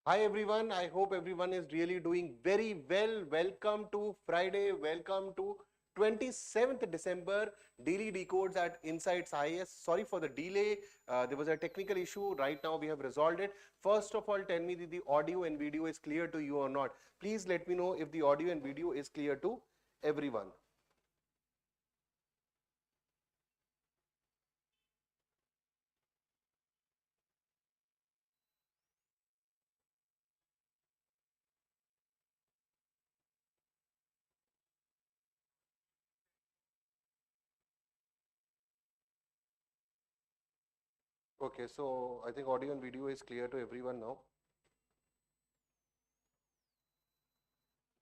Hi everyone, I hope everyone is really doing very well. Welcome to Friday, welcome to 27th December Daily Decodes at Insights IAS. Sorry for the delay, there was a technical issue. Right now we have resolved it. First of all, tell me if the audio and video is clear to you or not. Please let me know if the audio and video is clear to everyone. Okay, so I think audio and video is clear to everyone now.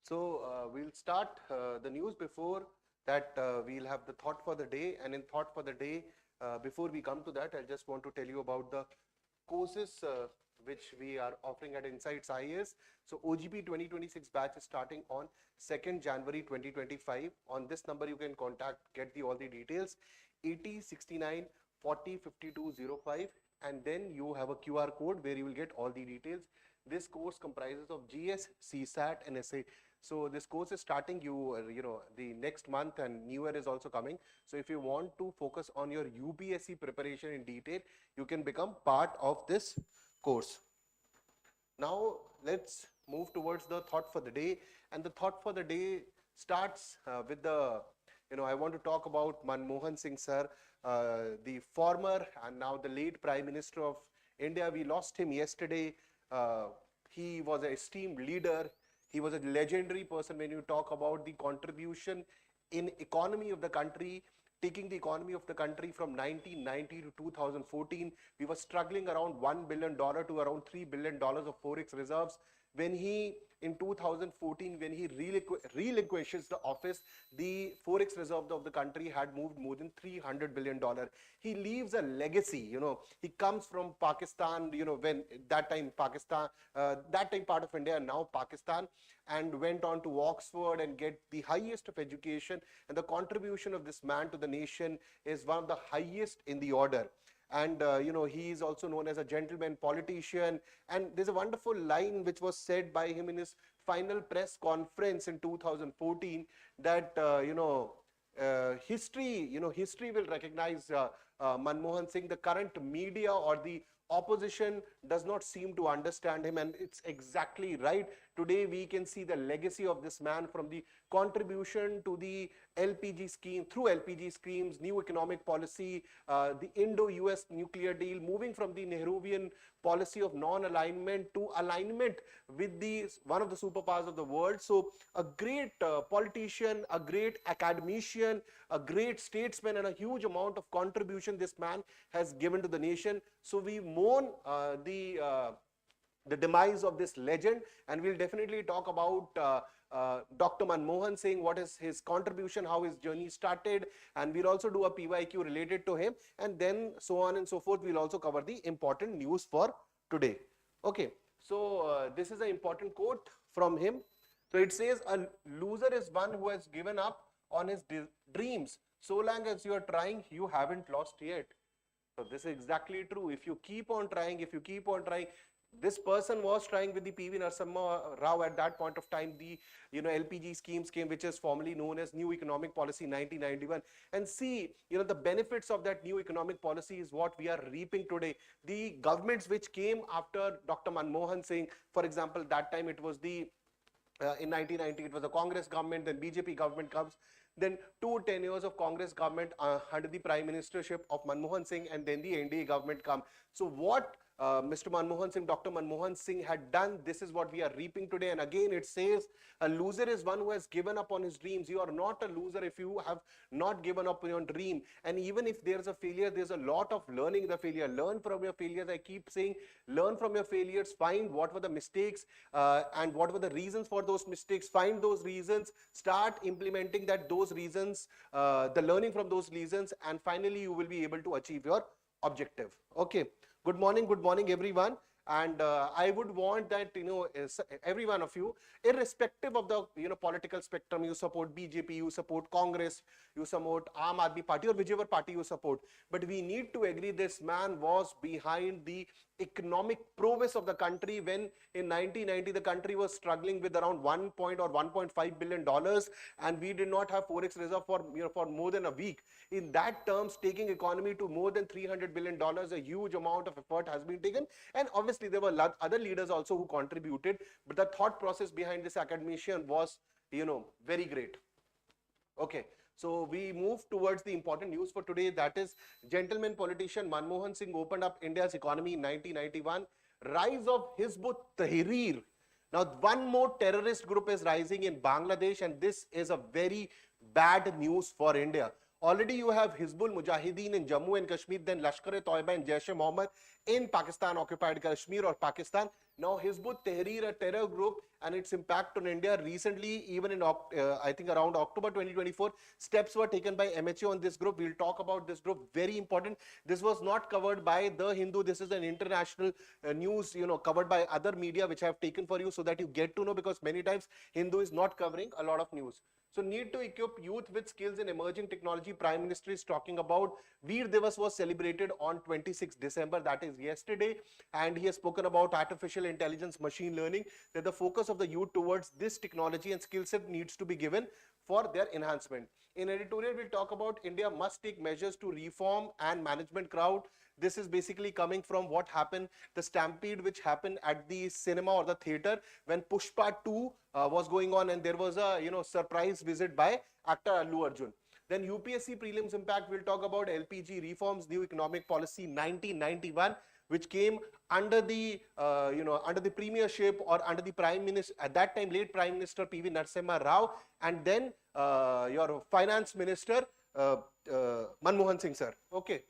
So we'll start the news. Before that, we'll have the thought for the day. And in thought for the day, before we come to that, I just want to tell you about the courses which we are offering at Insights IAS. So OGP 2026 batch is starting on 2nd January 2025. On this number, you can contact, get all the details, 8069 40 5205. And then you have a QR code where you will get all the details. This course comprises of GS, CSAT, and SA. So this course is starting the next month, and New Year is also coming. So if you want to focus on your UPSC preparation in detail, you can become part of this course. Now let's move towards the thought for the day, and the thought for the day starts with I want to talk about Manmohan Singh Sir, the former and now the late Prime Minister of India. We lost him yesterday. Uh, he was an esteemed leader. He was a legendary person when you talk about the contribution in economy of the country, taking the economy of the country from 1990 to 2014. We were struggling around $1 billion to around $3 billion of forex reserves. When he, in 2014, when he relinquishes the office, the forex reserve of the country had moved more than $300 billion. He leaves a legacy. He comes from Pakistan, when that time Pakistan, that time part of India, now Pakistan, and went on to Oxford and get the highest of education. And the contribution of this man to the nation is one of the highest in the order. And he is also known as a gentleman politician. And there's a wonderful line which was said by him in his final press conference in 2014, that history will recognize Manmohan Singh. The current media or the opposition does not seem to understand him, and it's exactly right. Today we can see the legacy of this man, from the contribution to the LPG scheme, through LPG schemes, new economic policy, the Indo-US nuclear deal, moving from the Nehruvian policy of non-alignment to alignment with the one of the superpowers of the world. So a great politician, a great academician, a great statesman, and a huge amount of contribution this man has given to the nation. So we mourn the demise of this legend, and we'll definitely talk about Dr. Manmohan Singh, what is his contribution, how his journey started, and we'll also do a PYQ related to him, and then so on and so forth. We'll also cover the important news for today. Okay, so this is an important quote from him. So it says, a loser is one who has given up on his dreams. So long as you are trying, you haven't lost yet. So this is exactly true. If you keep on trying, this person was trying with the PV Narasimha Rao at that point of time. The LPG schemes came, which is formerly known as New Economic Policy 1991. And see, the benefits of that new economic policy is what we are reaping today. The governments which came after Dr. Manmohan Singh, for example, that time it was the in 1990 it was a Congress government, then BJP government comes, then 10 years of Congress government under the prime ministership of Manmohan Singh, and then the NDA government come. So what Mr. Manmohan Singh, Dr. Manmohan Singh had done, this is what we are reaping today. And again it says, a loser is one who has given up on his dreams. You are not a loser if you have not given up on your dream. And even if there's a failure, there's a lot of learning in the failure. Learn from your failures. I keep saying, learn from your failures, find what were the mistakes and what were the reasons for those mistakes, find those reasons, start implementing those reasons, the learning from those reasons, and finally you will be able to achieve your objective. Okay, good morning everyone. And I would want that, every one of you, irrespective of the, political spectrum, you support BJP, you support Congress, you support Aam Aadmi Party, or whichever party you support. But we need to agree this man was behind the economic prowess of the country when in 1990 the country was struggling with around 1 point or 1.5 billion dollars, and we did not have forex reserve for, for more than a week. In that terms, taking economy to more than 300 billion dollars, a huge amount of effort has been taken, and obviously there were other leaders also who contributed, but the thought process behind this academician was, very great. Okay, so we move towards the important news for today. That is, gentleman politician Manmohan Singh opened up India's economy in 1991. Rise of Hizb ut-Tahrir. Now, one more terrorist group is rising in Bangladesh, and this is a very bad news for India. Already you have Hizbul Mujahideen in Jammu and Kashmir, then Lashkar-e-Toiba and Jaish-e-Mohammed in Pakistan, occupied Kashmir or Pakistan. Now Hizb ut-Tahrir, a terror group, and its impact on India. Recently, even in I think around October 2024, steps were taken by MHA on this group. We'll talk about this group, very important. This was not covered by The Hindu. This is an international news, covered by other media, which I have taken for you so that you get to know, because many times Hindu is not covering a lot of news. So need to equip youth with skills in emerging technology. Prime Minister is talking about. Veer Divas was celebrated on 26 December, that is yesterday, and he has spoken about artificial intelligence, machine learning, that the focus of the youth towards this technology and skill set needs to be given for their enhancement. In editorial, we'll talk about India must take measures to reform and management crowd. This is basically coming from what happened, the stampede which happened at the cinema or the theater when Pushpa 2 was going on, and there was a surprise visit by actor Allu Arjun. Then UPSC prelims impact, we'll talk about LPG reforms, new economic policy 1991, which came under the under the premiership or under the Prime Minister at that time, late Prime Minister PV Narasimha Rao, and then your Finance Minister Manmohan Singh Sir. Okay.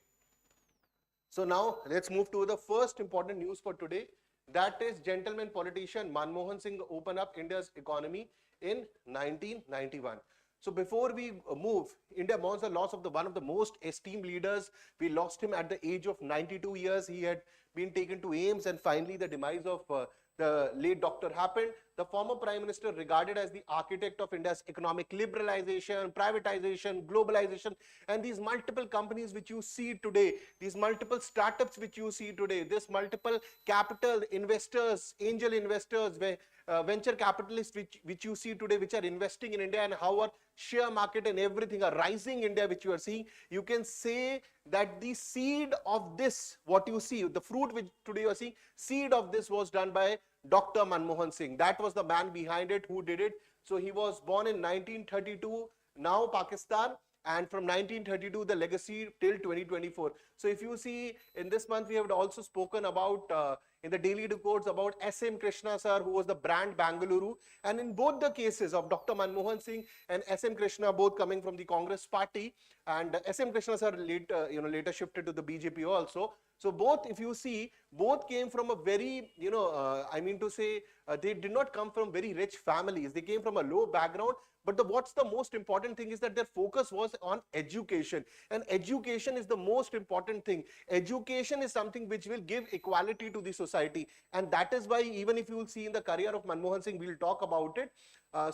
So now let's move to the first important news for today. That is, gentleman politician Manmohan Singh opened up India's economy in 1991. So before we move, India mourns the loss of one of the most esteemed leaders. We lost him at the age of 92 years. He had been taken to AIMS, and finally the demise of the late doctor happened. The former Prime Minister, regarded as the architect of India's economic liberalization, privatization, globalization, and these multiple companies which you see today, these multiple startups which you see today, this multiple capital investors, angel investors, venture capitalists which you see today, which are investing in India, and how our share market and everything are rising India, which you are seeing, you can say that the seed of this, what you see, the fruit which today you are seeing, seed of this was done by Dr. Manmohan Singh. That was the man behind it who did it. So he was born in 1932, now Pakistan, and from 1932 the legacy till 2024. So if you see, in this month we have also spoken about in the Daily Decodes about SM Krishna Sir, who was the brand Bangalore, and in both the cases of Dr. Manmohan Singh and SM Krishna, both coming from the Congress party, and SM Krishna Sir later shifted to the BJP also. So both, if you see, both came from a very, I mean to say, they did not come from very rich families. They came from a low background. But what's the most important thing is that their focus was on education. And education is the most important thing. Education is something which will give equality to the society. And that is why, even if you will see in the career of Manmohan Singh, we'll talk about it.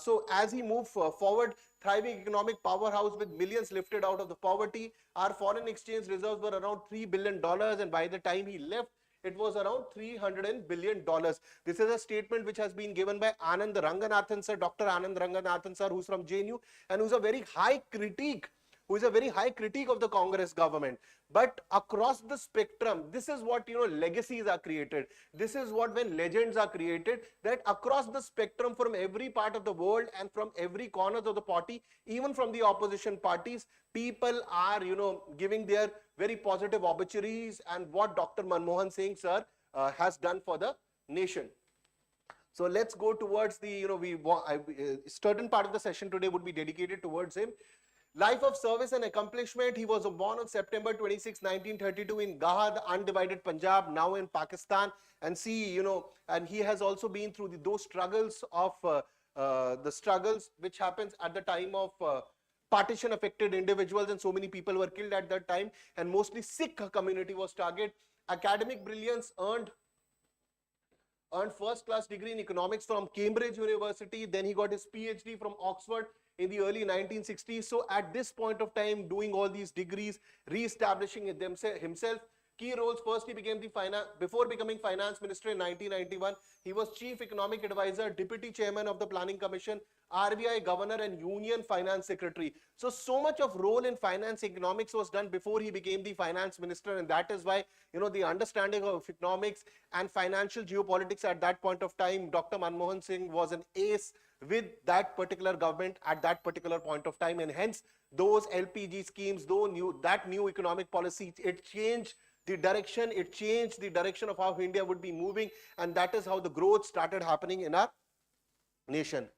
So as he moved forward, thriving economic powerhouse with millions lifted out of the poverty, our foreign exchange reserves were around $3 billion, and by the time he left, it was around $300 billion. This is a statement which has been given by Anand Ranganathan Sir, Dr. Anand Ranganathan Sir, who's from JNU, and who's a very high critique of the Congress government. But across the spectrum, this is what, legacies are created. This is what, when legends are created, that across the spectrum, from every part of the world and from every corner of the party, even from the opposition parties, people are, giving their very positive obituaries and what Dr. Manmohan Singh Sir has done for the nation. So let's go towards the, certain part of the session today would be dedicated towards him. Life of service and accomplishment. He was born on September 26, 1932 in Gahad, undivided Punjab, now in Pakistan. And see, and he has also been through those struggles of the struggles which happens at the time of partition affected individuals, and so many people were killed at that time, and mostly Sikh community was targeted. Academic brilliance earned earned first class degree in economics from Cambridge University. Then he got his PhD from Oxford in the early 1960s. So at this point of time, doing all these degrees, re-establishing himself. Key roles: first, he became the before becoming finance minister in 1991, he was chief economic advisor, deputy chairman of the planning commission, RBI governor, and union finance secretary. So much of role in finance economics was done before he became the finance minister, and that is why, the understanding of economics and financial geopolitics at that point of time, Dr. Manmohan Singh was an ace with that particular government at that particular point of time, and hence those LPG schemes, that new economic policy, it changed the direction, it changed the direction of how India would be moving, and that is how the growth started happening in our nation.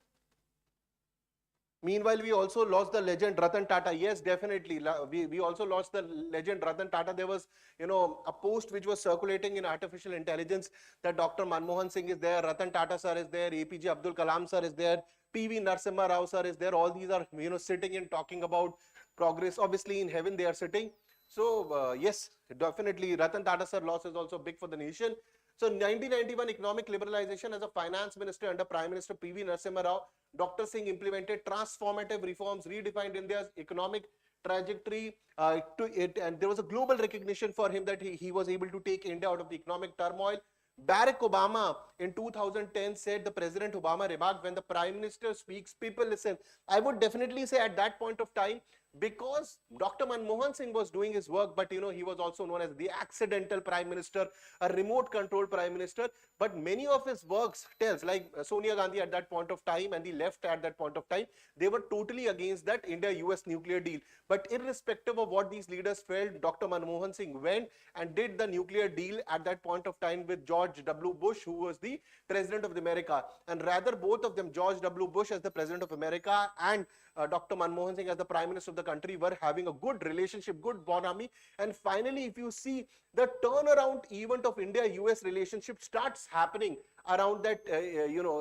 Meanwhile, we also lost the legend Ratan Tata. Yes, definitely. We also lost the legend Ratan Tata. There was, a post which was circulating in artificial intelligence that Dr. Manmohan Singh is there, Ratan Tata sir is there, APJ Abdul Kalam sir is there, PV Narasimha Rao sir is there. All these are, sitting and talking about progress. Obviously, in heaven they are sitting. So, yes, definitely Ratan Tata sir loss is also big for the nation. So, 1991 economic liberalization, as a finance minister under Prime Minister PV Narasimha Rao, Dr. Singh implemented transformative reforms, redefined India's economic trajectory, and there was a global recognition for him that he was able to take India out of the economic turmoil. Barack Obama in 2010 said, the President Obama remarked, when the Prime Minister speaks, people listen. I would definitely say at that point of time, because Dr. Manmohan Singh was doing his work, but he was also known as the accidental Prime Minister, a remote controlled Prime Minister. But many of his works tells, like Sonia Gandhi at that point of time and the left at that point of time, they were totally against that India-US nuclear deal. But irrespective of what these leaders felt, Dr. Manmohan Singh went and did the nuclear deal at that point of time with George W. Bush, who was the President of America. And rather, both of them, George W. Bush as the President of America and Dr. Manmohan Singh as the Prime Minister of the country, were having a good relationship, good bonhomie. And finally, if you see, the turnaround event of India-US relationship starts happening around that,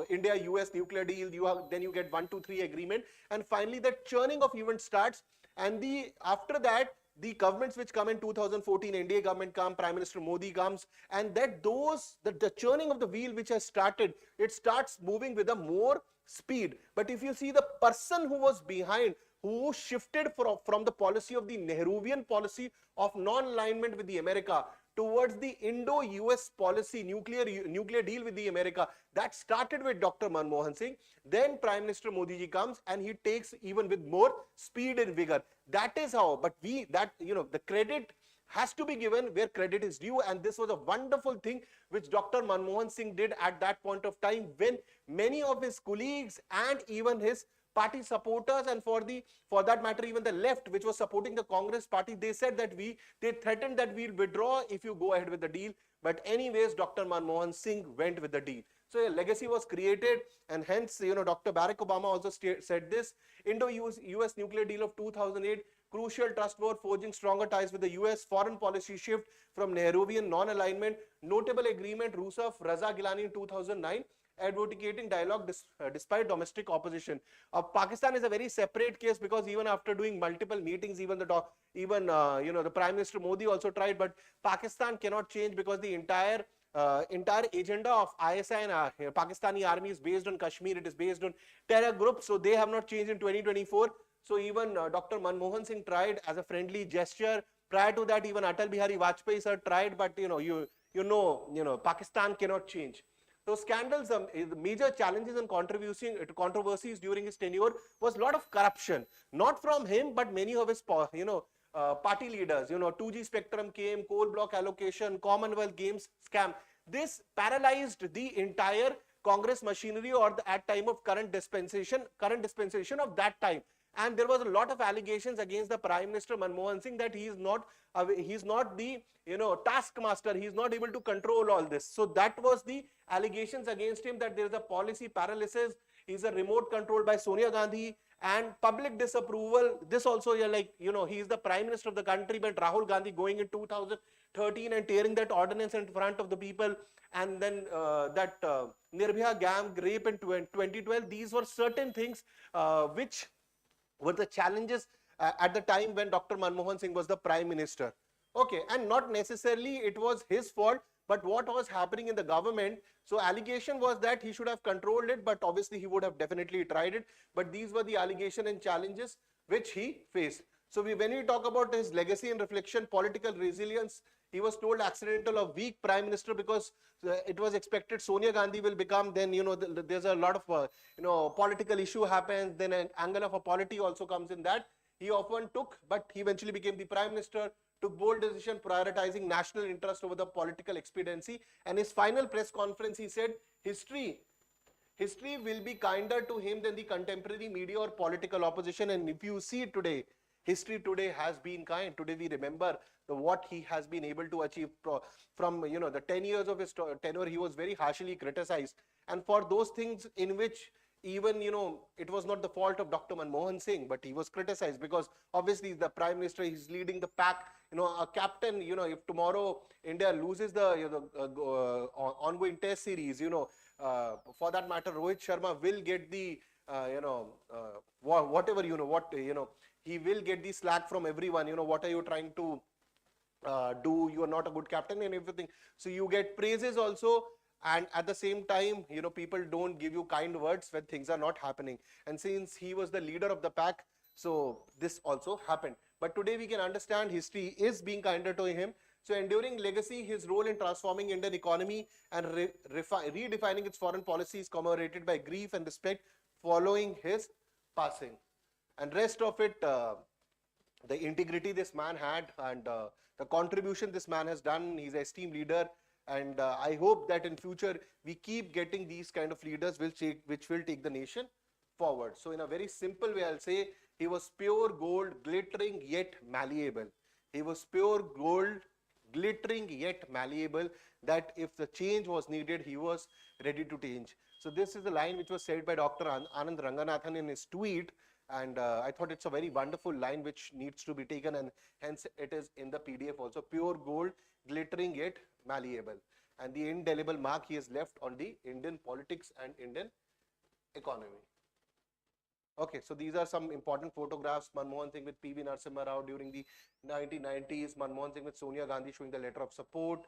India-US nuclear deal. Then you get 1, 2, 3 agreement, and finally that churning of events starts. And after that, the governments which come in 2014, NDA government come, Prime Minister Modi comes, and the churning of the wheel which has started, it starts moving with a more speed. But if you see the person who was behind, who shifted from the policy of the Nehruvian policy of non-alignment with the America towards the Indo-US policy, nuclear deal with the America, that started with Dr. Manmohan Singh. Then Prime Minister Modi ji comes and he takes even with more speed and vigor. That is how, but the credit has to be given where credit is due, and this was a wonderful thing which Dr. Manmohan Singh did at that point of time, when many of his colleagues and even his party supporters, and for that matter even the left which was supporting the Congress party, they said that they threatened that we'll withdraw if you go ahead with the deal. But anyways, Dr. Manmohan Singh went with the deal. So a legacy was created, and hence Dr. Barack Obama also said this: Indo-US nuclear deal of 2008, crucial trust war, forging stronger ties with the US, foreign policy shift from Nehruvian non-alignment, notable agreement, Rousseff, Raza Gilani in 2009, advocating dialogue despite domestic opposition. Pakistan is a very separate case, because even after doing multiple meetings, even the Prime Minister Modi also tried, but Pakistan cannot change, because the entire agenda of ISI and Pakistani army is based on Kashmir. It is based on terror groups, so they have not changed in 2024. So even Dr. Manmohan Singh tried as a friendly gesture. Prior to that, even Atal Bihari Vajpayee sir tried, but Pakistan cannot change. So scandals, major challenges and controversies during his tenure was a lot of corruption, not from him, but many of his party leaders. 2G spectrum came, coal block allocation, Commonwealth Games scam. This paralyzed the entire Congress machinery, or at time of current dispensation of that time. And there was a lot of allegations against the Prime Minister Manmohan Singh that he is not the taskmaster. He is not able to control all this. So that was the allegations against him, that there is a policy paralysis. He is a remote control by Sonia Gandhi, and public disapproval. This also, he is the Prime Minister of the country, but Rahul Gandhi going in 2013 and tearing that ordinance in front of the people, and then that Nirbhaya gang rape in 2012. These were certain things which were the challenges at the time when Dr. Manmohan Singh was the Prime Minister. Okay, and not necessarily it was his fault, but what was happening in the government, so allegation was that he should have controlled it, but obviously he would have definitely tried it, but these were the allegation and challenges which he faced. So when we talk about his legacy and reflection, political resilience, he was told accidental or weak prime minister because it was expected Sonia Gandhi will become, then there's a lot of political issue happens, then an angle of a polity also comes in that. He often took, but he eventually became the prime minister, took bold decision prioritizing national interest over the political expediency. And his final press conference, he said, history will be kinder to him than the contemporary media or political opposition. And if you see today, history today has been kind. Today we remember what he has been able to achieve from the 10 years of his tenure. He was very harshly criticized, and for those things in which even it was not the fault of Dr. Manmohan Singh, but he was criticized because obviously the prime minister, he's leading the pack, a captain, if tomorrow India loses the ongoing test series, for that matter, Rohit Sharma will get the whatever he will get the slack from everyone. What are you trying to do? You are not a good captain and everything. So you get praises also, and at the same time, people don't give you kind words when things are not happening. And since he was the leader of the pack, so this also happened. But today we can understand history is being kinder to him. So enduring legacy, his role in transforming Indian economy and redefining its foreign policy is commemorated by grief and respect following his passing. And rest of it, the integrity this man had, and the contribution this man has done. He's an esteemed leader, and I hope that in future we keep getting these kind of leaders which will take the nation forward. So in a very simple way, I'll say he was pure gold, glittering yet malleable. He was pure gold, glittering yet malleable, that if the change was needed, he was ready to change. So this is the line which was said by Dr. Anand Ranganathan in his tweet, and I thought it's a very wonderful line which needs to be taken, and hence it is in the PDF also. Pure gold, glittering yet malleable, and the indelible mark he has left on the Indian politics and Indian economy. Okay, so these are some important photographs. Manmohan Singh with P.V. Narasimha Rao during the 1990s. Manmohan Singh with Sonia Gandhi showing the letter of support.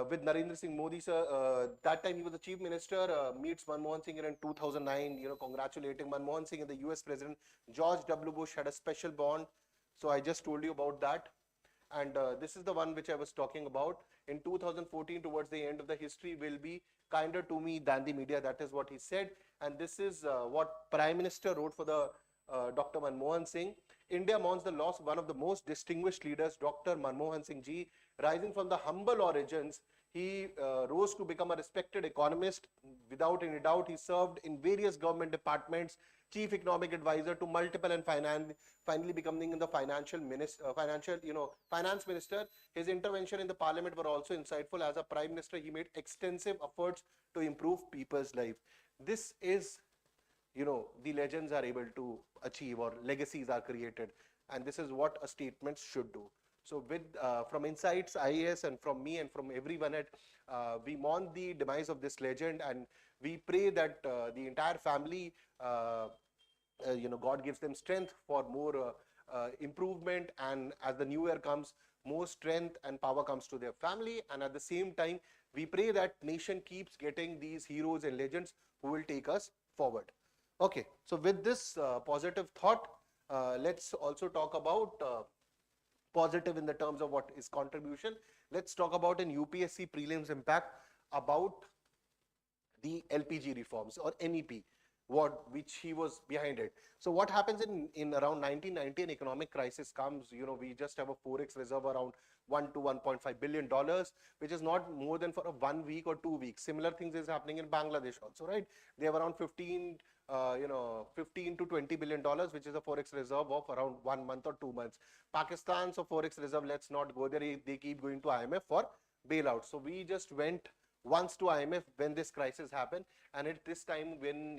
With Narendra Singh Modi, sir, that time he was the chief minister, meets Manmohan Singh in 2009, congratulating Manmohan Singh and the US President George W. Bush had a special bond. So I just told you about that. And this is the one which I was talking about. In 2014, towards the end of the history will be kinder to me than the media. That is what he said. And this is what Prime Minister wrote for the Dr. Manmohan Singh. India mourns the loss of one of the most distinguished leaders, Dr. Manmohan Singh ji. Rising from the humble origins, he rose to become a respected economist. Without any doubt, he served in various government departments, chief economic advisor to multiple, and finally becoming the finance minister. His intervention in the parliament were also insightful. As a prime minister, he made extensive efforts to improve people's life. This is, the legends are able to achieve, or legacies are created, and this is what a statement should do. So with from Insights IAS and from me and from everyone at, we mourn the demise of this legend, and we pray that the entire family, God gives them strength for more improvement, and as the new year comes, more strength and power comes to their family. And at the same time, we pray that nation keeps getting these heroes and legends who will take us forward. Okay, so with this positive thought, let's also talk about positive in the terms of what is contribution. Let's talk about an UPSC prelims impact about the LPG reforms, or NEP, which he was behind it. So what happens in around 1990, an economic crisis comes. We just have a forex reserve around $1 to $1.5 billion, which is not more than for a 1 week or 2 weeks. Similar things is happening in Bangladesh also, right? They have around 15 to $20 billion, which is a forex reserve of around 1 month or 2 months. Pakistan's forex reserve, let's not go there. They keep going to IMF for bailout. So we just went once to IMF when this crisis happened, and at this time when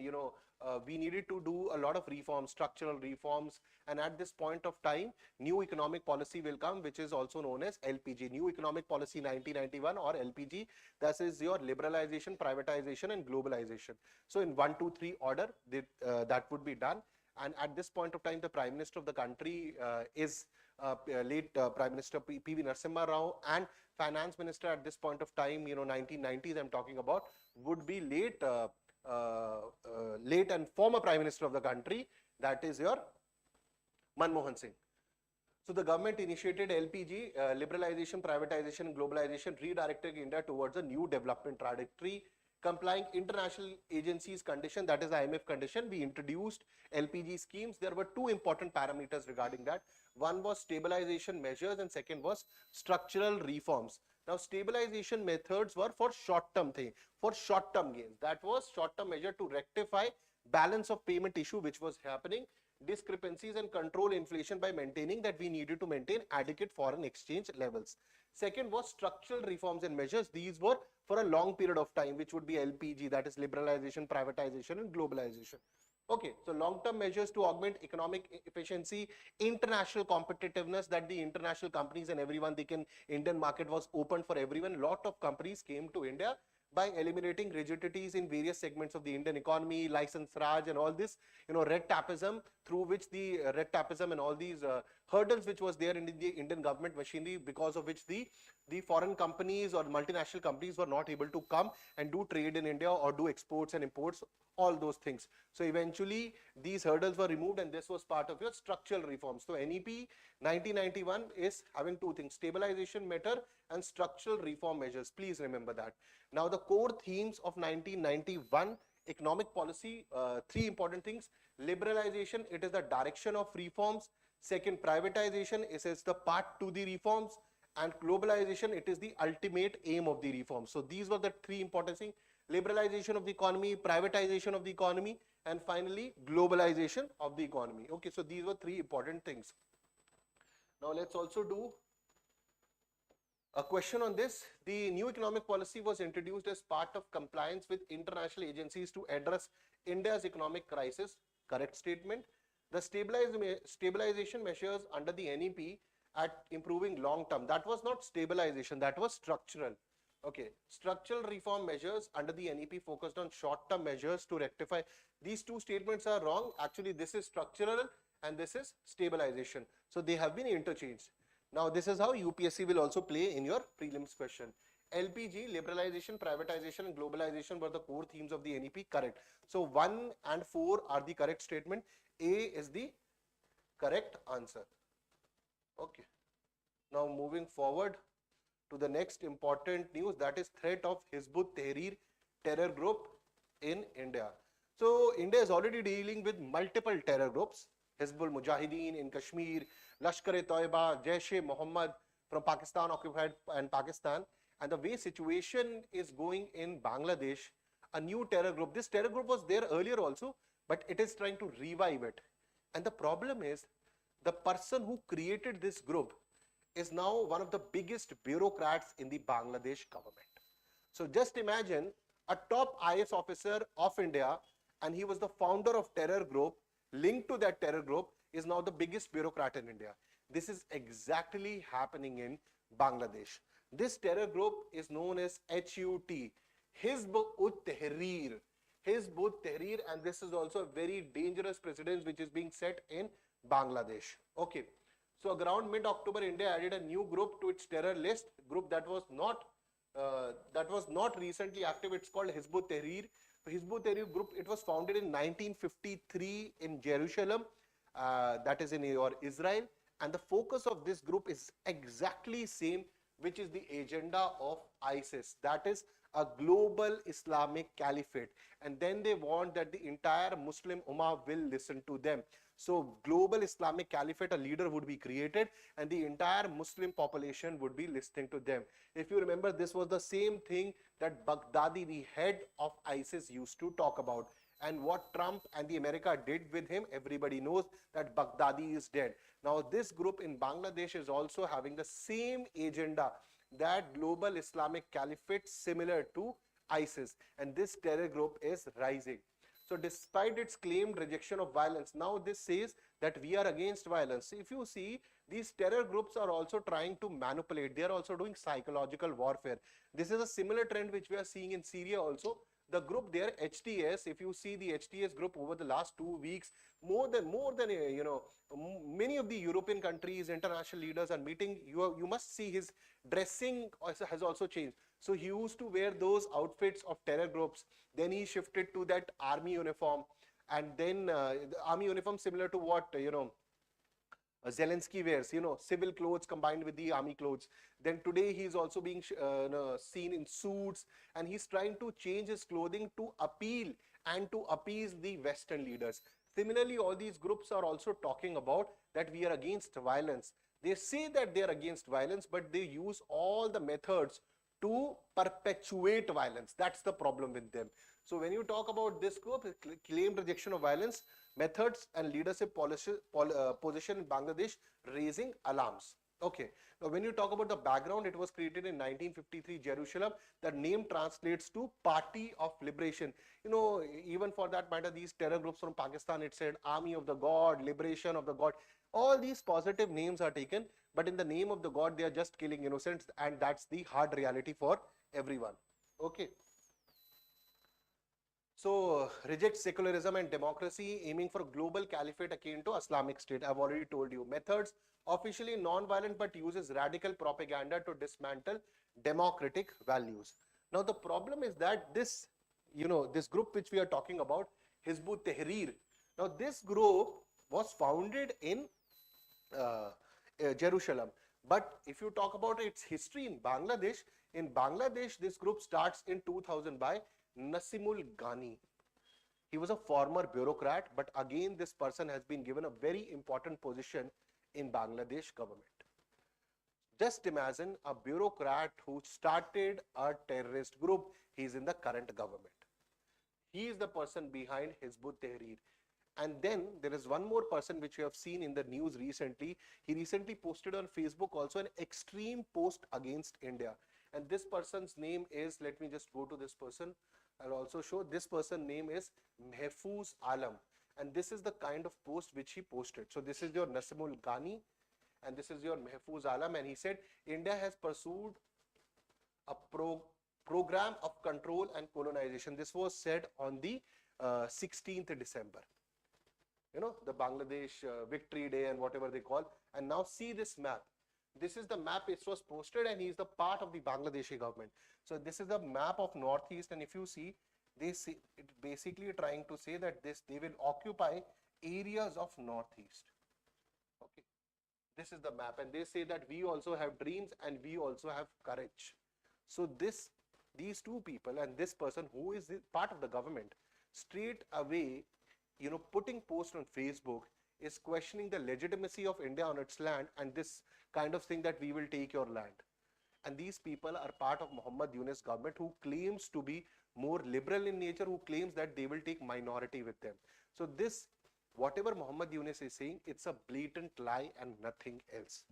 we needed to do a lot of reforms, structural reforms, and at this point of time, new economic policy will come, which is also known as LPG, New Economic Policy 1991, or LPG. That is your liberalization, privatization, and globalization. So in 1, 2, 3 order, that would be done. And at this point of time, the Prime Minister of the country is late Prime Minister P.V. Narasimha Rao, and Finance Minister at this point of time, 1990s I'm talking about, would be late and former Prime Minister of the country, that is your Manmohan Singh. So the government initiated LPG, liberalization, privatization, and globalization, redirecting India towards a new development trajectory, complying international agencies condition, that is IMF condition. We introduced LPG schemes. There were two important parameters regarding that. One was stabilization measures and second was structural reforms. Now stabilization methods were for short-term thing, for short-term gains. That was short-term measure to rectify balance of payment issue which was happening, discrepancies, and control inflation by maintaining that we needed to maintain adequate foreign exchange levels. Second was structural reforms and measures. These were for a long period of time, which would be LPG, that is liberalization, privatization, and globalization. Okay, so long-term measures to augment economic efficiency, international competitiveness, that the international companies and everyone, Indian market was open for everyone. Lot of companies came to India by eliminating rigidities in various segments of the Indian economy, license Raj and all this, red tapism, through which the red tapism and all these hurdles which was there in the Indian government machinery, because of which the foreign companies or multinational companies were not able to come and do trade in India or do exports and imports, all those things. So eventually these hurdles were removed and this was part of your structural reforms. So NEP 1991 is having two things, stabilization measure and structural reform measures. Please remember that. Now the core themes of 1991 economic policy, three important things. Liberalization, it is the direction of reforms. Second, privatization, it is the path to the reforms. And globalization, it is the ultimate aim of the reforms. So these were the three important things: liberalization of the economy, privatization of the economy, and finally globalization of the economy. Okay, so these were three important things. Now let's also do a question on this. The new economic policy was introduced as part of compliance with international agencies to address India's economic crisis. Correct statement. The stabilization measures under the NEP at improving long term, that was not stabilization, that was structural. Okay, structural reform measures under the NEP focused on short-term measures to rectify. These two statements are wrong. Actually, this is structural and this is stabilization. So they have been interchanged. Now, this is how UPSC will also play in your prelims question. LPG, liberalization, privatization, and globalization were the core themes of the NEP. Correct. So 1 and 4 are the correct statement. A is the correct answer. Okay. Now moving forward to the next important news, that is threat of Hizb ut-Tahrir terror group in India. So India is already dealing with multiple terror groups: Hizbul Mujahideen in Kashmir, Lashkar-e-Toiba, Jaish-e-Mohammed from Pakistan, occupied and Pakistan. And the way situation is going in Bangladesh, a new terror group, this terror group was there earlier also, but it is trying to revive it. And the problem is, the person who created this group is now one of the biggest bureaucrats in the Bangladesh government. So just imagine a top IAS officer of India, and he was the founder of terror group, linked to that terror group, is now the biggest bureaucrat in India. This is exactly happening in Bangladesh. This terror group is known as HUT, Hizb ut-Tahrir. Hizb ut-Tahrir, and this is also a very dangerous precedent which is being set in Bangladesh. Okay. So around mid-October, India added a new group to its terror list, group that was not recently active. It's called Hizb ut-Tahrir. Hizb ut-Tahrir group, it was founded in 1953 in Jerusalem, that is in Israel, and the focus of this group is exactly same, which is the agenda of ISIS, that is a global Islamic caliphate, and then they want that the entire Muslim Ummah will listen to them. So global Islamic caliphate, a leader would be created and the entire Muslim population would be listening to them. If you remember, this was the same thing that Baghdadi, the head of ISIS, used to talk about. And what Trump and the America did with him, everybody knows that Baghdadi is dead. Now this group in Bangladesh is also having the same agenda, that global Islamic caliphate similar to ISIS, and this terror group is rising. So despite its claimed rejection of violence, now this says that we are against violence. If you see, these terror groups are also trying to manipulate. They are also doing psychological warfare. This is a similar trend which we are seeing in Syria also. The group there, HTS, if you see the HTS group over the last 2 weeks, more than many of the European countries, international leaders are meeting. You must see his dressing has also changed. So he used to wear those outfits of terror groups. Then he shifted to that army uniform, and then the army uniform similar to what Zelensky wears, civil clothes combined with the army clothes. Then today he is also being seen in suits, and he's trying to change his clothing to appeal and to appease the Western leaders. Similarly, all these groups are also talking about that we are against violence. They say that they are against violence, but they use all the methods to perpetuate violence. That's the problem with them. So when you talk about this group, claim rejection of violence, methods and leadership position in Bangladesh raising alarms. Okay. Now, when you talk about the background, it was created in 1953, Jerusalem. The name translates to Party of Liberation. Even for that matter, these terror groups from Pakistan, it said Army of the God, Liberation of the God. All these positive names are taken, but in the name of the God, they are just killing innocents, and that's the hard reality for everyone. Okay. So, reject secularism and democracy, aiming for global caliphate akin to Islamic State. I've already told you. Methods, officially non-violent but uses radical propaganda to dismantle democratic values. Now, the problem is that this group which we are talking about, Hizb ut-Tahrir. Now, this group was founded in Jerusalem. But if you talk about its history in Bangladesh, this group starts in 2000 by Nasimul Ghani. He was a former bureaucrat, but again this person has been given a very important position in Bangladesh government. Just imagine a bureaucrat who started a terrorist group. He is in the current government. He is the person behind Hizb ut-Tahrir. And then there is one more person which you have seen in the news recently. He recently posted on Facebook also an extreme post against India. And this person's name is, let me just go to this person. I'll also show this person's name is Mahfouz Alam. And this is the kind of post which he posted. So this is your Nasimul Ghani and this is your Mahfouz Alam. And he said, India has pursued a program of control and colonization. This was said on the 16th December. The Bangladesh Victory Day and whatever they call. And now see this map. This is the map. It was posted and he is the part of the Bangladeshi government. So this is the map of Northeast, and if you see, they see it basically trying to say that they will occupy areas of Northeast. Okay, this is the map, and they say that we also have dreams and we also have courage. So these two people and this person who is part of the government, straight away, putting posts on Facebook is questioning the legitimacy of India on its land and this kind of thing that we will take your land. And these people are part of Muhammad Yunus government who claims to be more liberal in nature, who claims that they will take minority with them. So whatever Muhammad Yunus is saying, it's a blatant lie and nothing else.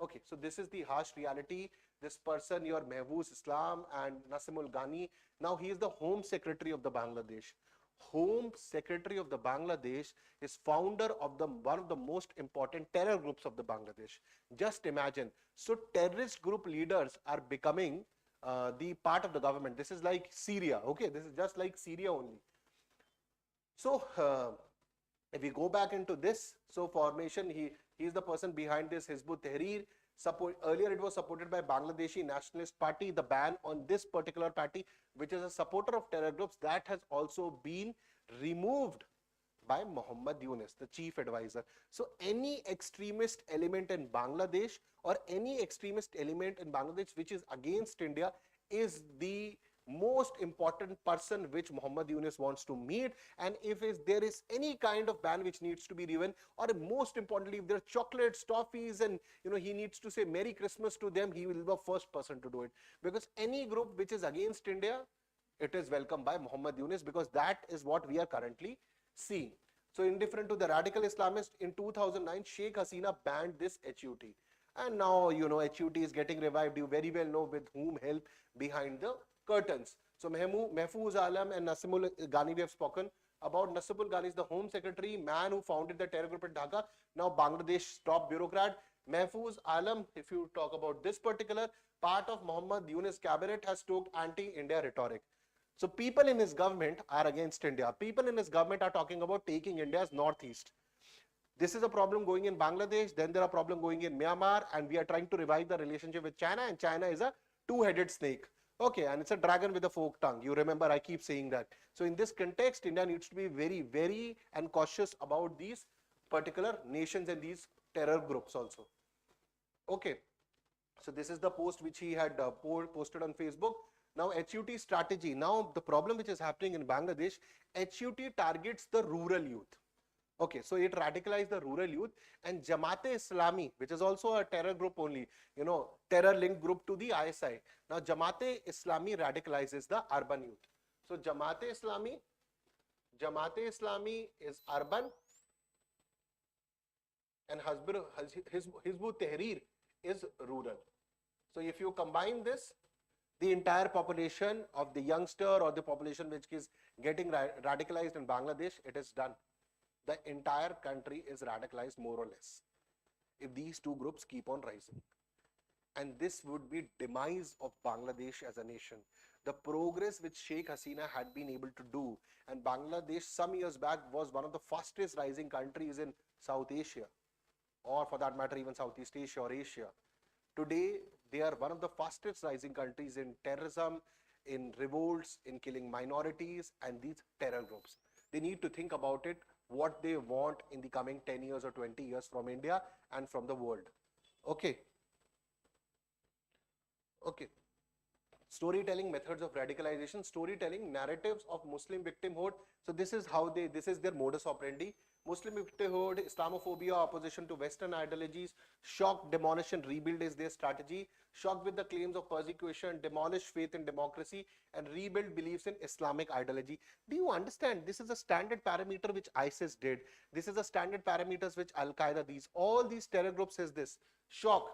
Okay, so this is the harsh reality. This person, your Mahfouz Islam and Nasimul Ghani, now he is the Home Secretary of the Bangladesh. Home Secretary of the Bangladesh is founder of one of the most important terror groups of the Bangladesh. Just imagine. So terrorist group leaders are becoming the part of the government. This is like Syria. Okay, this is just like Syria only. So if we go back into this, so formation, he is the person behind this Hizb ut-Tahrir. Earlier it was supported by Bangladeshi Nationalist Party. The ban on this particular party, which is a supporter of terror groups, that has also been removed by Muhammad Yunus, the chief advisor. So any extremist element in Bangladesh or any extremist element in Bangladesh which is against India is the most important person which Muhammad Yunus wants to meet. And if there is any kind of ban which needs to be given, or most importantly, if there are chocolates, toffees, and he needs to say Merry Christmas to them, he will be the first person to do it. Because any group which is against India, it is welcomed by Muhammad Yunus, because that is what we are currently seeing. So indifferent to the radical Islamists, in 2009, Sheikh Hasina banned this HUT. And now, HUT is getting revived. You very well know with whom help behind the curtains. So Mahfouz Alam and Nasimul Ghani we have spoken about. Nasimul Ghani is the Home Secretary, man who founded the terror group in Dhaka, now Bangladesh top bureaucrat. Mahfouz Alam, if you talk about this particular part of Muhammad Yunus cabinet, has stoked anti-India rhetoric. So people in his government are against India. People in his government are talking about taking India's northeast. This is a problem going in Bangladesh, then there are problems going in Myanmar, and we are trying to revive the relationship with China, and China is a two-headed snake. Okay, and it's a dragon with a forked tongue. You remember, I keep saying that. So in this context, India needs to be very, very and cautious about these particular nations and these terror groups also. Okay, so this is the post which he had posted on Facebook. Now HUT strategy. Now the problem which is happening in Bangladesh, HUT targets the rural youth. Okay, so it radicalized the rural youth, and Jamaat-e-Islami, which is also a terror group only, terror linked group to the ISI. Now Jamaat-e-Islami radicalizes the urban youth. So Jamaat-e-Islami is urban, and Hizb ut-Tahrir is rural. So if you combine this, the entire population of the youngster or the population which is getting radicalized in Bangladesh, it is done. The entire country is radicalized more or less if these two groups keep on rising. And this would be demise of Bangladesh as a nation. The progress which Sheikh Hasina had been able to do, and Bangladesh some years back was one of the fastest rising countries in South Asia, or for that matter even Southeast Asia or Asia. Today they are one of the fastest rising countries in terrorism, in revolts, in killing minorities and these terror groups. They need to think about it, what they want in the coming 10 years or 20 years from India and from the world. Okay. Okay. Storytelling methods of radicalization, storytelling narratives of Muslim victimhood. So this is how this is their modus operandi. Muslim victimhood, Islamophobia, opposition to Western ideologies, shock, demolish and rebuild is their strategy. Shock with the claims of persecution, demolish faith in democracy and rebuild beliefs in Islamic ideology. Do you understand? This is a standard parameter which ISIS did. This is a standard parameters which Al-Qaeda, all these terror groups is this. Shock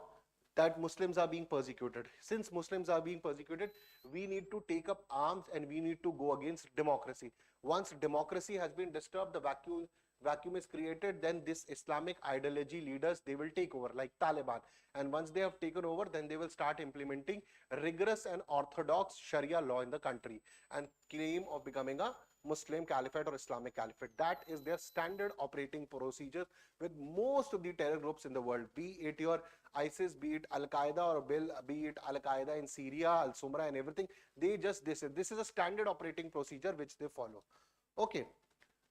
that Muslims are being persecuted. Since Muslims are being persecuted, we need to take up arms and we need to go against democracy. Once democracy has been disturbed, the vacuum is created, then this Islamic ideology leaders, they will take over like Taliban. And once they have taken over, then they will start implementing rigorous and orthodox Sharia law in the country and claim of becoming a Muslim caliphate or Islamic caliphate. That is their standard operating procedure with most of the terror groups in the world, be it your ISIS, be it Al-Qaeda or be it Al-Qaeda in Syria, Al-Sumra and everything. They just, this is a standard operating procedure which they follow. Okay.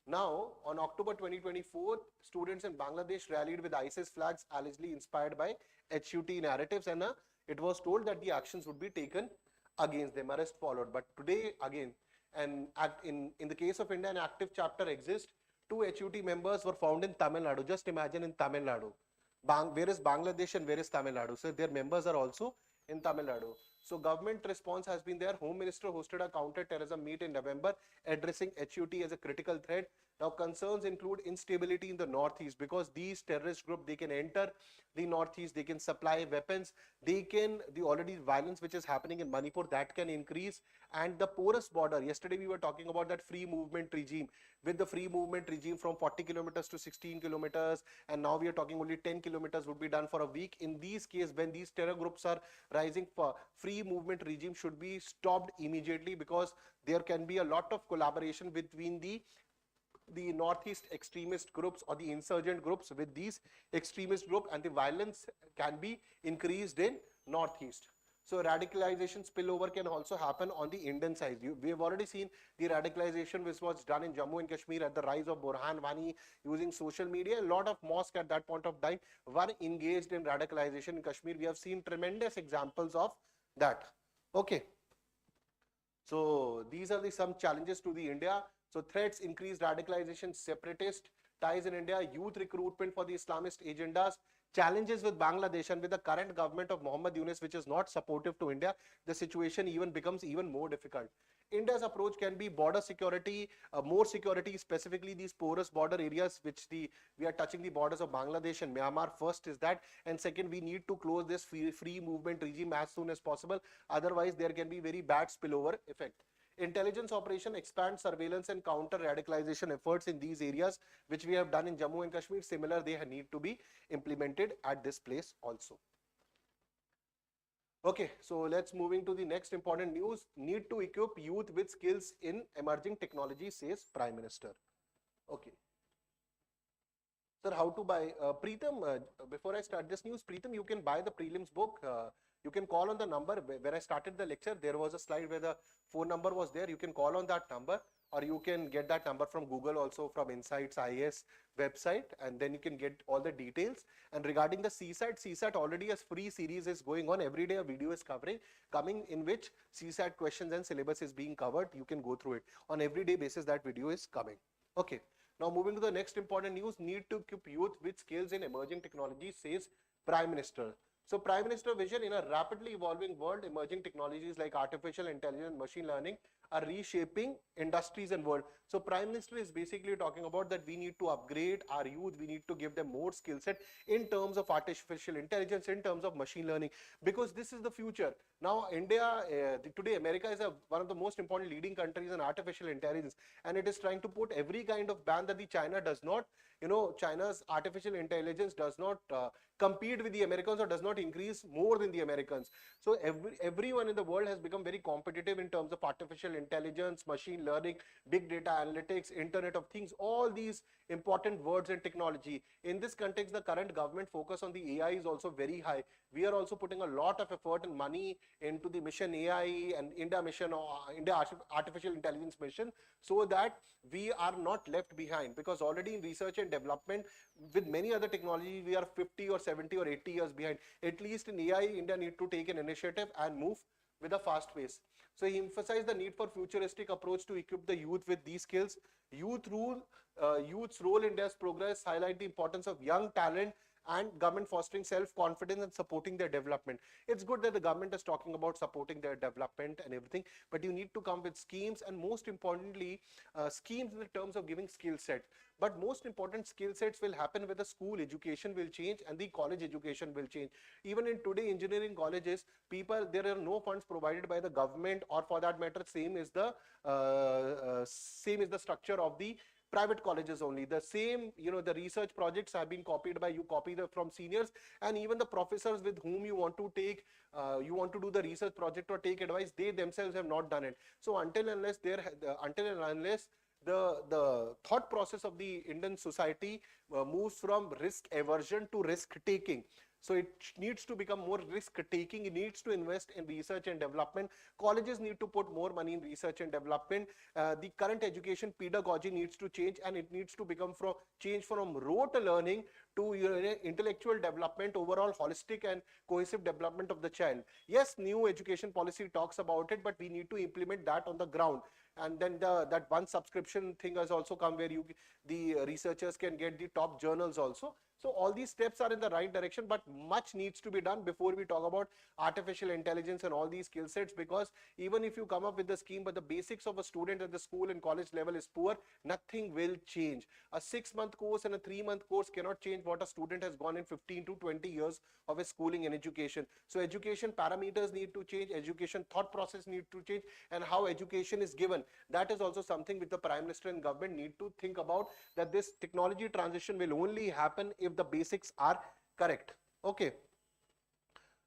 Now, on October 2024, students in Bangladesh rallied with ISIS flags allegedly inspired by HUT narratives, and it was told that the actions would be taken against them. Arrest followed. But today, again, and in the case of India, an active chapter exists. 2 HUT members were found in Tamil Nadu. Just imagine, in Tamil Nadu. Where is Bangladesh and where is Tamil Nadu? So their members are also in Tamil Nadu. So government response has been there. Home Minister hosted a counter-terrorism meet in November addressing HUT as a critical threat. Now concerns include instability in the northeast because these terrorist groups, they can enter the northeast, they can supply weapons, the already violence which is happening in Manipur, that can increase, and the porous border. Yesterday we were talking about that free movement regime. With the free movement regime from 40 kilometers to 16 kilometers, and now we are talking only 10 kilometers would be done for a week. In these cases, when these terror groups are rising, for free movement regime should be stopped immediately because there can be a lot of collaboration between the northeast extremist groups or the insurgent groups with these extremist groups, and the violence can be increased in northeast. So radicalization spillover can also happen on the Indian side. We have already seen the radicalization which was done in Jammu and Kashmir at the rise of Burhan Wani using social media. A lot of mosques at that point of time were engaged in radicalization in Kashmir. We have seen tremendous examples of that. Okay. So these are some challenges to the India. So threats, increased radicalization, separatist ties in India, youth recruitment for the Islamist agendas, challenges with Bangladesh, and with the current government of Muhammad Yunus, which is not supportive to India, the situation becomes even more difficult. India's approach can be border security, more security, specifically these porous border areas, which we are touching the borders of Bangladesh and Myanmar. First is that, and second, we need to close this free movement regime as soon as possible. Otherwise, there can be very bad spillover effect. Intelligence operation, expand surveillance and counter radicalization efforts in these areas, which we have done in Jammu and Kashmir. Similar, they need to be implemented at this place also. Okay, so let's moving to the next important news. Need to equip youth with skills in emerging technology, says Prime Minister. Okay. Sir, how to buy? Preetham, before I start this news, Preetham, you can buy the prelims book. You can call on the number where I started the lecture. There was a slide where the phone number was there. You can call on that number, or you can get that number from Google, also from Insights IAS website, and then you can get all the details. And regarding the CSAT already a free series is going on. Every day a video is coming in which CSAT questions and syllabus is being covered. You can go through it on everyday basis. That video is coming. Okay. Now moving to the next important news, need to equip youth with skills in emerging technologies, says Prime Minister. So Prime Minister vision: in a rapidly evolving world, emerging technologies like artificial intelligence, machine learning are reshaping industries and world. So Prime Minister is basically talking about that we need to upgrade our youth, we need to give them more skill set in terms of artificial intelligence, in terms of machine learning, because this is the future. Now India, today America is one of the most important leading countries in artificial intelligence, and it is trying to put every kind of ban that the China does not, China's artificial intelligence does not compete with the Americans or does not increase more than the Americans. So everyone in the world has become very competitive in terms of artificial intelligence, machine learning, big data analytics, Internet of Things, all these important words in technology. In this context, the current government focus on the AI is also very high. We are also putting a lot of effort and money into the mission AI and India mission, or India artificial intelligence mission, so that we are not left behind, because already in research and development with many other technologies we are 50 or 70 or 80 years behind. At least in AI, India need to take an initiative and move with a fast pace. So he emphasized the need for futuristic approach to equip the youth with these skills. Youth's role in India's progress highlight the importance of young talent and government fostering self-confidence and supporting their development. It's good that the government is talking about supporting their development and everything, but you need to come with schemes, and most importantly, schemes in the terms of giving skill sets. But most important, skill sets will happen where the school education will change and the college education will change. Even in today engineering colleges, there are no funds provided by the government, or for that matter, same is the structure of the private colleges only. The same, the research projects have been copied by, you copy from seniors, and even the professors with whom you want to take, you want to do the research project or take advice, they themselves have not done it. So until and unless the thought process of the Indian society moves from risk aversion to risk taking. So it needs to become more risk taking. It needs to invest in research and development. Colleges need to put more money in research and development. The current education pedagogy needs to change, and it needs to change from rote learning to intellectual development, overall holistic and cohesive development of the child. Yes, new education policy talks about it, but we need to implement that on the ground. And then that one subscription thing has also come, where the researchers can get the top journals also. So all these steps are in the right direction, but much needs to be done before we talk about artificial intelligence and all these skill sets, because even if you come up with the scheme, but the basics of a student at the school and college level is poor, nothing will change. A 6-month course and a 3-month course cannot change what a student has gone in 15 to 20 years of his schooling and education. So education parameters need to change, education thought process need to change, and how education is given. That is also something which the Prime Minister and government need to think about, that this technology transition will only happen if the basics are correct. Okay.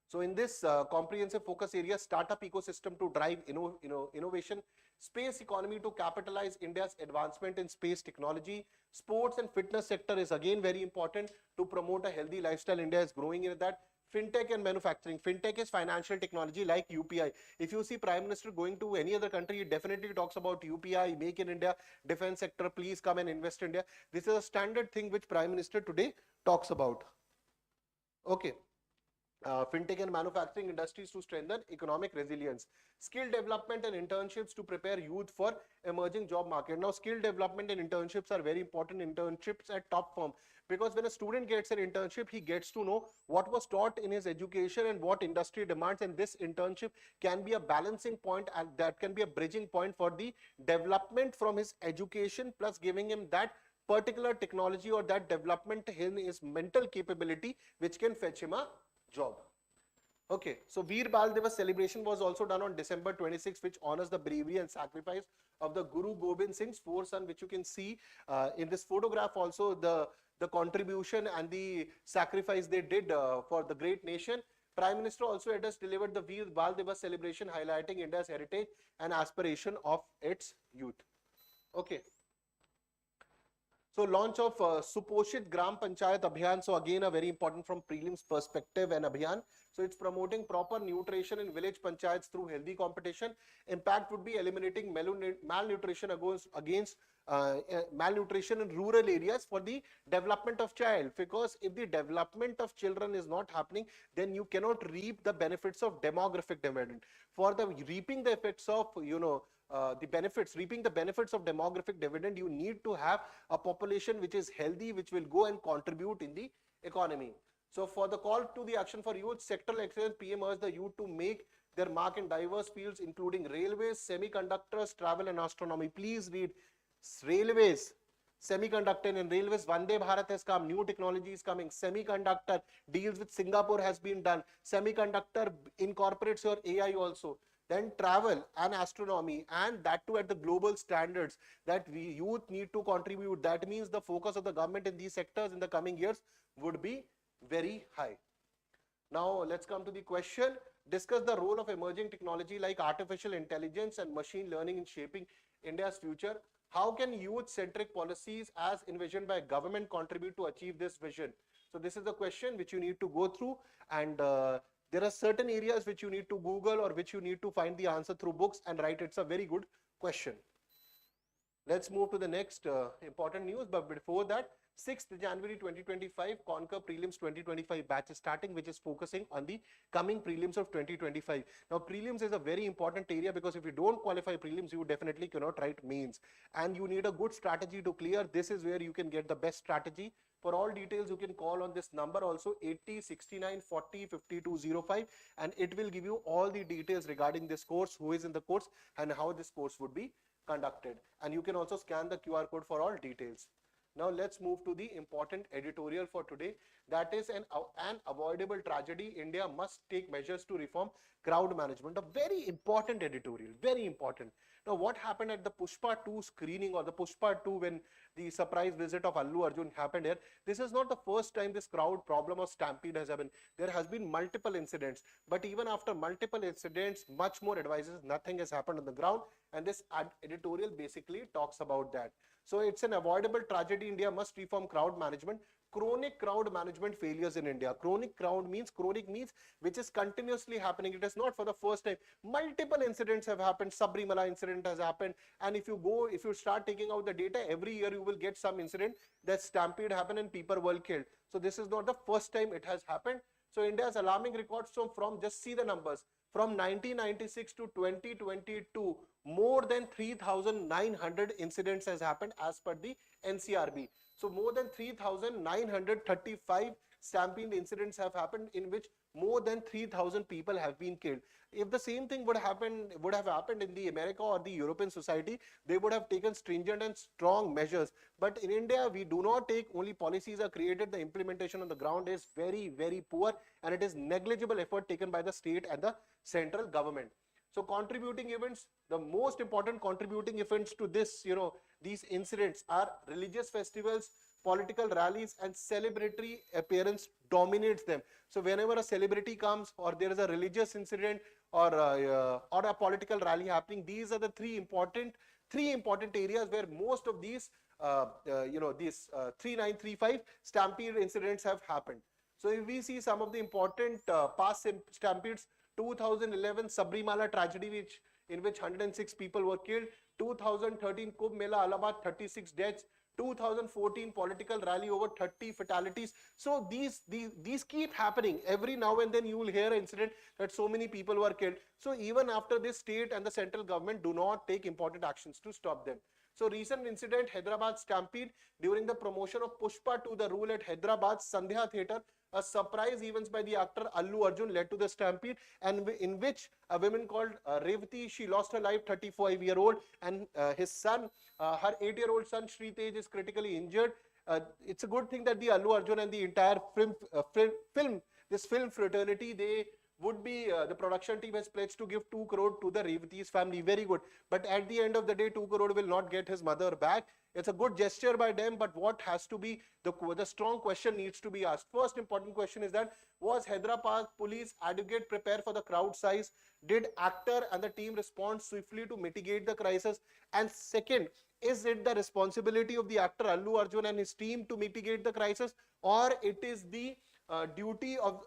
So in this comprehensive focus area, startup ecosystem to drive innovation, space economy to capitalize India's advancement in space technology, sports and fitness sector is again very important to promote a healthy lifestyle. India is growing in that. Fintech and manufacturing. Fintech is financial technology like UPI. If you see Prime Minister going to any other country, he definitely talks about UPI, Make in India, defense sector, please come and invest in India. This is a standard thing which Prime Minister today talks about. Okay. Fintech and manufacturing industries to strengthen economic resilience. Skill development and internships to prepare youth for emerging job market. Now, skill development and internships are very important. Internships at top firm, because when a student gets an internship, he gets to know what was taught in his education and what industry demands, and this internship can be a balancing point, and that can be a bridging point for the development from his education, plus giving him that particular technology or that development in his mental capability which can fetch him a job. Okay, so Veer Bal Divas celebration was also done on December 26, which honors the bravery and sacrifice of the Guru Gobind Singh's 4 sons, which you can see in this photograph also, the contribution and the sacrifice they did for the great nation. Prime Minister also had just delivered the Veer Bal Divas celebration highlighting India's heritage and aspiration of its youth. Okay. So launch of Suposhit Gram Panchayat Abhiyan. So again a very important from prelims perspective and Abhiyan. So it's promoting proper nutrition in village panchayats through healthy competition. Impact would be eliminating malnutrition against malnutrition in rural areas for the development of child. Because if the development of children is not happening, then you cannot reap the benefits of demographic dividend. For the reaping the effects of, reaping the benefits of demographic dividend, you need to have a population which is healthy, which will go and contribute in the economy. So for the call to the action for youth, sectoral excellence, PM urged the youth to make their mark in diverse fields, including railways, semiconductors, travel and astronomy. Please read railways, semiconductor and railways. Vande Bharat has come, new technology is coming. Semiconductor deals with Singapore has been done. Semiconductor incorporates your AI also. Then travel and astronomy, and that too at the global standards that we youth need to contribute. That means the focus of the government in these sectors in the coming years would be very high. Now let's come to the question. Discuss the role of emerging technology like artificial intelligence and machine learning in shaping India's future. How can youth-centric policies as envisioned by government contribute to achieve this vision? So this is the question which you need to go through, and there are certain areas which you need to Google or which you need to find the answer through books and write. It's a very good question. Let's move to the next important news, but before that, 6th January 2025, Conquer Prelims 2025 batch is starting, which is focusing on the coming prelims of 2025. Now, prelims is a very important area because if you don't qualify prelims, you definitely cannot write mains. And you need a good strategy to clear. This is where you can get the best strategy. For all details, you can call on this number also 80 69 40 5205, and it will give you all the details regarding this course, who is in the course and how this course would be conducted. And you can also scan the QR code for all details. Now let's move to the important editorial for today. That is an avoidable tragedy. India must take measures to reform crowd management. A very important editorial, very important. Now what happened at the Pushpa 2 screening or the Pushpa 2 when the surprise visit of Allu Arjun happened here? This is not the first time this crowd problem or stampede has happened. There has been multiple incidents, but even after multiple incidents, much more advices, nothing has happened on the ground, and this editorial basically talks about that. So it's an avoidable tragedy. India must reform crowd management. Chronic crowd management failures in India. Chronic means which is continuously happening. It is not for the first time. Multiple incidents have happened. Sabrimala incident has happened. And if you start taking out the data, every year you will get some incident that stampede happened and people were killed. So this is not the first time it has happened. So India's alarming records from just see the numbers. From 1996 to 2022, more than 3,900 incidents has happened as per the NCRB. So more than 3,935 stampede incidents have happened, in which more than 3,000 people have been killed. If the same thing would have happened in the America or the European society, they would have taken stringent and strong measures. But in India, we do not take, only policies are created, the implementation on the ground is very, very poor, and it is negligible effort taken by the state and the central government. So contributing events, the most important contributing events to this, these incidents are religious festivals, political rallies, and celebratory appearance dominates them. So whenever a celebrity comes or there is a religious incident or a political rally happening, these are the three important areas where most of these 3935 stampede incidents have happened. So if we see some of the important past stampedes, 2011 Sabrimala tragedy, in which 106 people were killed. 2013 Kumbh Mela Allahabad, 36 deaths. 2014 political rally, over 30 fatalities. So these keep happening. Every now and then you will hear an incident that so many people were killed. So even after this, state and the central government do not take important actions to stop them. So recent incident, Hyderabad stampede, during the promotion of Pushpa 2, the rule at Hyderabad Sandhya Theatre, a surprise events by the actor Allu Arjun led to the stampede, and in which a woman called Revati, she lost her life, 35-year-old, and his son, her 8-year-old son Shri Tej is critically injured. It's a good thing that the Allu Arjun and the entire film fraternity, they would be the production team has pledged to give 2 crore to the Revati's family. Very good. But at the end of the day, 2 crore will not get his mother back. It's a good gesture by them, but what has to be, the strong question needs to be asked. First important question is that, was Hyderabad police adequate prepared for the crowd size? Did actor and the team respond swiftly to mitigate the crisis? And second, is it the responsibility of the actor Allu Arjun and his team to mitigate the crisis, or it is the duty of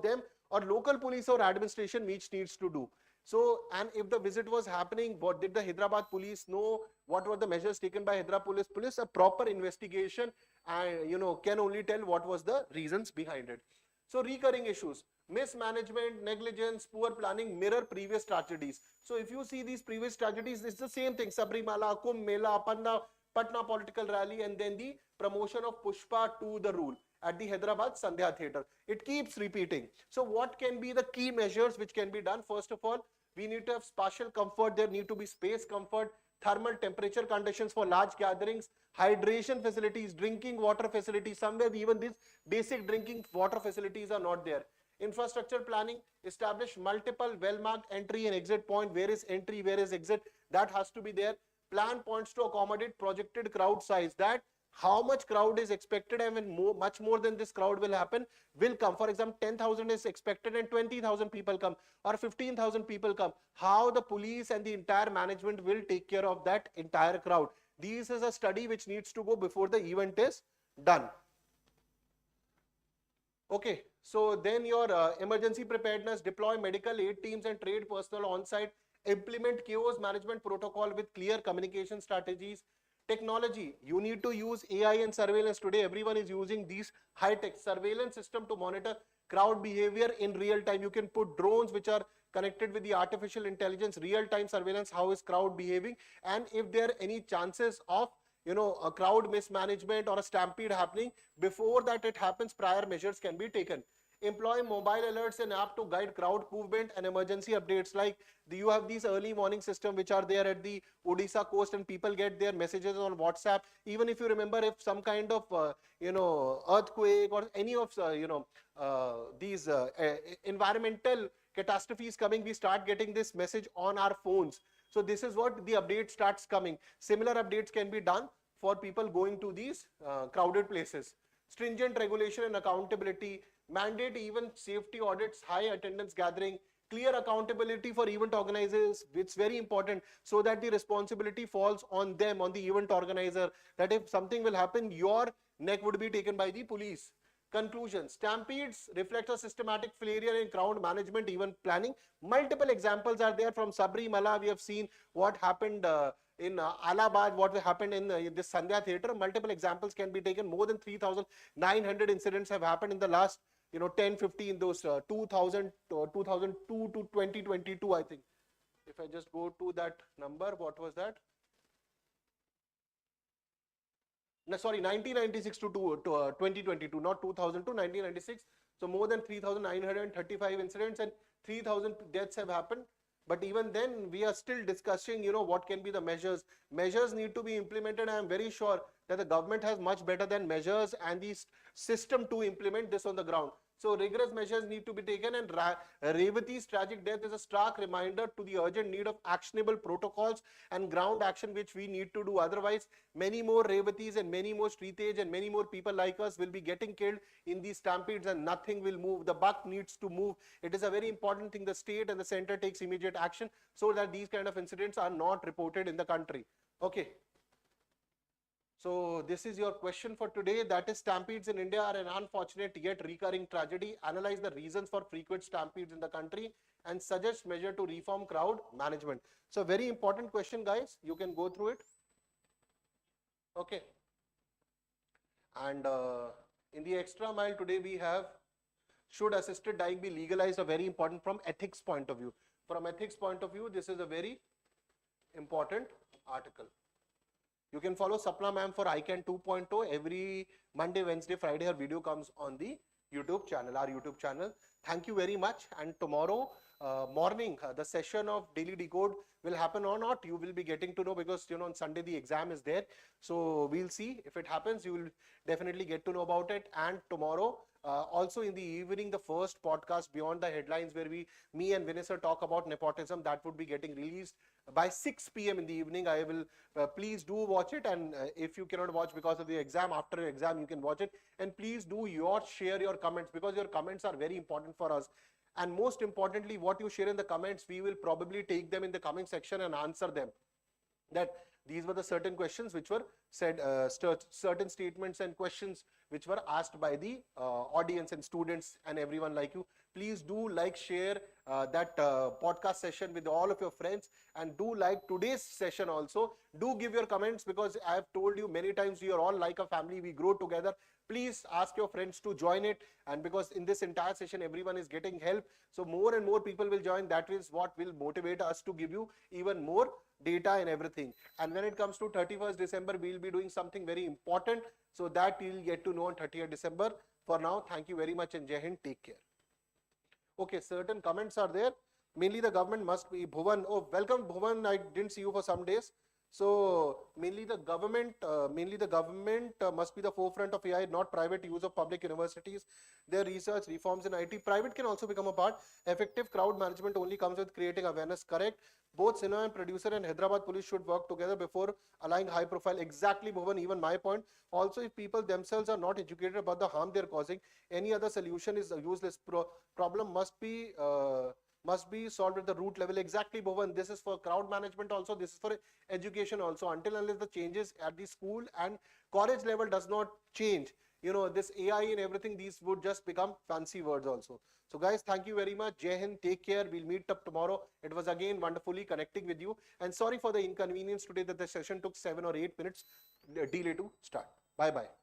them or local police or administration which needs to do? So, and if the visit was happening, what did the Hyderabad police know? What were the measures taken by Hyderabad police? A proper investigation, and can only tell what was the reasons behind it. So, recurring issues: mismanagement, negligence, poor planning mirror previous tragedies. So, if you see these previous tragedies, it's the same thing: Sabrimala, Kumbh Mela, Patna political rally, and then the promotion of Pushpa to the rule at the Hyderabad Sandhya Theatre. It keeps repeating. So what can be the key measures which can be done? First of all, we need to have spatial comfort. There need to be space comfort, thermal temperature conditions for large gatherings, hydration facilities, drinking water facilities. Somewhere even these basic drinking water facilities are not there. Infrastructure planning: establish multiple well-marked entry and exit point. Where is entry, where is exit? That has to be there. Plan points to accommodate projected crowd size. That how much crowd is expected, and when much more than this crowd will come. For example, 10,000 is expected and 20,000 people come, or 15,000 people come. How the police and the entire management will take care of that entire crowd? This is a study which needs to go before the event is done. Okay, so then your emergency preparedness: deploy medical aid teams and trade personnel on site, implement chaos management protocol with clear communication strategies. Technology: you need to use AI and surveillance. Today everyone is using these high-tech surveillance system to monitor crowd behavior in real time. You can put drones which are connected with the artificial intelligence, real-time surveillance, how is crowd behaving, and if there are any chances of a crowd mismanagement or a stampede happening, before that it happens, prior measures can be taken. Employ mobile alerts and app to guide crowd movement and emergency updates. Like you have these early warning system which are there at the Odisha coast, and people get their messages on WhatsApp. Even if you remember, if some kind of earthquake or any of these environmental catastrophes coming, we start getting this message on our phones. So this is what the update starts coming. Similar updates can be done for people going to these crowded places. Stringent regulation and accountability: mandate even safety audits, high attendance gathering, clear accountability for event organizers. It's very important, so that the responsibility falls on them, on the event organizer, that if something will happen, your neck would be taken by the police. Conclusion: stampedes reflect a systematic failure in crowd management, event planning. Multiple examples are there. From Sabrimala, we have seen what happened in Allahabad, what happened in this Sandhya Theatre. Multiple examples can be taken. More than 3,900 incidents have happened in the last 10, 15, those 2002 to 2022, I think. If I just go to that number, what was that? No, sorry, 1996 to 2022, not 2000 to 1996. So more than 3,935 incidents and 3,000 deaths have happened. But even then, we are still discussing, what can be the measures. Measures need to be implemented. I am very sure that the government has much better than measures and the system to implement this on the ground. So rigorous measures need to be taken, and Revati's tragic death is a stark reminder to the urgent need of actionable protocols and ground action which we need to do. Otherwise, many more Revatis and many more Streetage and many more people like us will be getting killed in these stampedes, and nothing will move. The buck needs to move. It is a very important thing the state and the center takes immediate action so that these kind of incidents are not reported in the country. Okay. So this is your question for today. That is, stampedes in India are an unfortunate yet recurring tragedy. Analyze the reasons for frequent stampedes in the country and suggest measure to reform crowd management. So very important question, guys. You can go through it. Okay. And in the extra mile today we have, should assisted dying be legalized? A very important from ethics point of view. From ethics point of view, this is a very important article. You can follow Sapna ma'am for ICANN 2.0. Every Monday, Wednesday, Friday, her video comes on the YouTube channel, our YouTube channel. Thank you very much. And tomorrow morning, the session of Daily Decode will happen or not. You will be getting to know, because on Sunday the exam is there. So we'll see if it happens. You will definitely get to know about it. And tomorrow Also in the evening, the first podcast Beyond the Headlines, where me and Vinay sir talk about nepotism, that would be getting released by 6 p.m. in the evening. I will please do watch it, and if you cannot watch because of the exam, after your exam you can watch it. And please do share your comments, because your comments are very important for us. And most importantly, what you share in the comments, we will probably take them in the coming section and answer them. That these were the certain questions which were said, certain statements and questions which were asked by the audience and students and everyone like you. Please do like, share that podcast session with all of your friends, and do like today's session also. Do give your comments, because I have told you many times, we are all like a family, we grow together. Please ask your friends to join it, and because in this entire session everyone is getting help, so more and more people will join. That is what will motivate us to give you even more data and everything. And when it comes to 31st December, we will be doing something very important, so that you will get to know on 30th December. For now, thank you very much, and Jai Hind, take care. Okay, certain comments are there. Mainly the government must be, Bhuvan. Oh, welcome Bhuvan, I didn't see you for some days. So mainly the government must be the forefront of AI, not private use of public universities. Their research, reforms in IT. Private can also become a part. Effective crowd management only comes with creating awareness. Correct. Both cinema and producer and Hyderabad police should work together before allowing high profile. Exactly, Bhuvan, even my point. Also, if people themselves are not educated about the harm they are causing, any other solution is useless. Problem must be solved at the root level. Exactly, Bhuvan. This is for crowd management also. This is for education also. Until unless the changes at the school and college level does not change, this AI and everything, these would just become fancy words also. So guys, thank you very much. Jai Hind, take care. We'll meet up tomorrow. It was again wonderfully connecting with you. And sorry for the inconvenience today that the session took 7 or 8 minutes delay to start. Bye-bye.